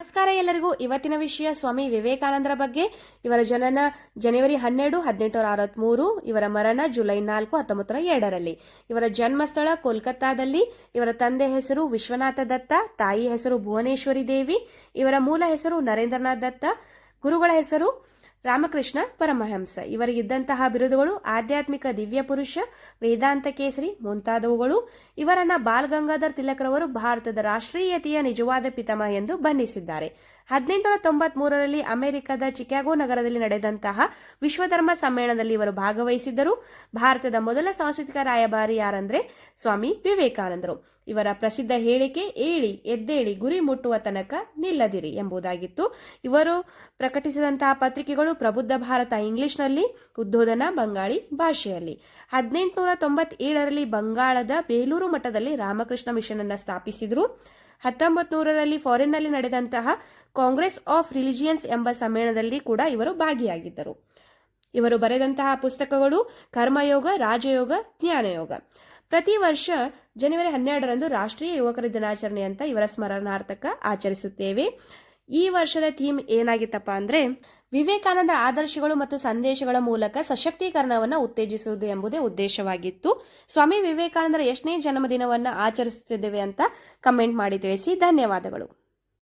ನಮಸ್ಕಾರ ಎಲ್ಲರಿಗೂ. ಇವತ್ತಿನ ವಿಷಯ ಸ್ವಾಮಿ ವಿವೇಕಾನಂದರ ಬಗ್ಗೆ. ಇವರ ಜನನ ಜನವರಿ 12, 1863. ಇವರ ಮರಣ ಜುಲೈ 4, 1902ರಲ್ಲಿ. ಇವರ ಜನ್ಮಸ್ಥಳ ಕೋಲ್ಕತ್ತಾದಲ್ಲಿ. ಇವರ ತಂದೆ ಹೆಸರು ವಿಶ್ವನಾಥ ದತ್ತ, ತಾಯಿ ಹೆಸರು ಭುವನೇಶ್ವರಿ ದೇವಿ. ಇವರ ಮೂಲ ಹೆಸರು ನರೇಂದ್ರನಾಥ್ ದತ್ತ. ಗುರುಗಳ ಹೆಸರು ರಾಮಕೃಷ್ಣ ಪರಮಹಂಸ. ಇವರಿಗಿದ್ದಂತಹ ಬಿರುದುಗಳು ಆಧ್ಯಾತ್ಮಿಕ ದಿವ್ಯ ಪುರುಷ, ವೇದಾಂತ ಕೇಸರಿ ಮುಂತಾದವುಗಳು. ಇವರನ್ನ ಬಾಲ್ ಗಂಗಾಧರ್ ತಿಲಕ್ರವರು ಭಾರತದ ರಾಷ್ಟ್ರೀಯತೆಯ ನಿಜವಾದ ಪಿತಾಮಹ ಎಂದು ಬಣ್ಣಿಸಿದ್ದಾರೆ. 1893ರಲ್ಲಿ ಅಮೆರಿಕದ ಚಿಕಾಗೋ ನಗರದಲ್ಲಿ ನಡೆದಂತಹ ವಿಶ್ವಧರ್ಮ ಸಮ್ಮೇಳನದಲ್ಲಿ ಇವರು ಭಾಗವಹಿಸಿದ್ದರು. ಭಾರತದ ಮೊದಲ ಸಾಂಸ್ಕೃತಿಕ ರಾಯಭಾರಿ ಯಾರಂದ್ರೆ ಸ್ವಾಮಿ ವಿವೇಕಾನಂದರು. ಇವರ ಪ್ರಸಿದ್ಧ ಹೇಳಿಕೆ ಏಳಿ ಎದ್ದೇಳಿ ಗುರಿ ಮುಟ್ಟುವ ತನಕ ನಿಲ್ಲದಿರಿ ಎಂಬುದಾಗಿತ್ತು. ಇವರು ಪ್ರಕಟಿಸಿದಂತಹ ಪತ್ರಿಕೆಗಳು ಪ್ರಬುದ್ಧ ಭಾರತ ಇಂಗ್ಲಿಷ್ನಲ್ಲಿ, ಉದ್ಬೋಧನ ಬಂಗಾಳಿ ಭಾಷೆಯಲ್ಲಿ. 1897ರಲ್ಲಿ ಬಂಗಾಳದ ಬೇಲೂರು ಮಠದಲ್ಲಿ ರಾಮಕೃಷ್ಣ ಮಿಷನ್ ಅನ್ನು ಸ್ಥಾಪಿಸಿದರು. 1900ರಲ್ಲಿ ಫಾರಿನ್ನಲ್ಲಿ ನಡೆದಂತಹ ಕಾಂಗ್ರೆಸ್ ಆಫ್ ರಿಲಿಜಿಯನ್ಸ್ ಎಂಬ ಸಮ್ಮೇಳನದಲ್ಲಿ ಕೂಡ ಇವರು ಭಾಗಿಯಾಗಿದ್ದರು. ಇವರು ಬರೆದಂತಹ ಪುಸ್ತಕಗಳು ಕರ್ಮಯೋಗ, ರಾಜಯೋಗ, ಜ್ಞಾನಯೋಗ. ಪ್ರತಿ ವರ್ಷ ಜನವರಿ 12ರಂದು ರಾಷ್ಟ್ರೀಯ ಯುವಕರ ದಿನಾಚರಣೆ ಅಂತ ಇವರ ಸ್ಮರಣಾರ್ಥಕ ಆಚರಿಸುತ್ತೇವೆ. ಈ ವರ್ಷದ ಥೀಮ್ ಏನಾಗಿತ್ತಪ್ಪ ಅಂದ್ರೆ ವಿವೇಕಾನಂದರ ಆದರ್ಶಗಳು ಮತ್ತು ಸಂದೇಶಗಳ ಮೂಲಕ ಸಶಕ್ತೀಕರಣವನ್ನು ಉತ್ತೇಜಿಸುವುದು ಎಂಬುದೇ ಉದ್ದೇಶವಾಗಿತ್ತು. ಸ್ವಾಮಿ ವಿವೇಕಾನಂದರ ಎಷ್ಟನೇ ಜನ್ಮದಿನವನ್ನು ಆಚರಿಸುತ್ತಿದ್ದೇವೆ ಅಂತ ಕಮೆಂಟ್ ಮಾಡಿ ತಿಳಿಸಿ. ಧನ್ಯವಾದಗಳು.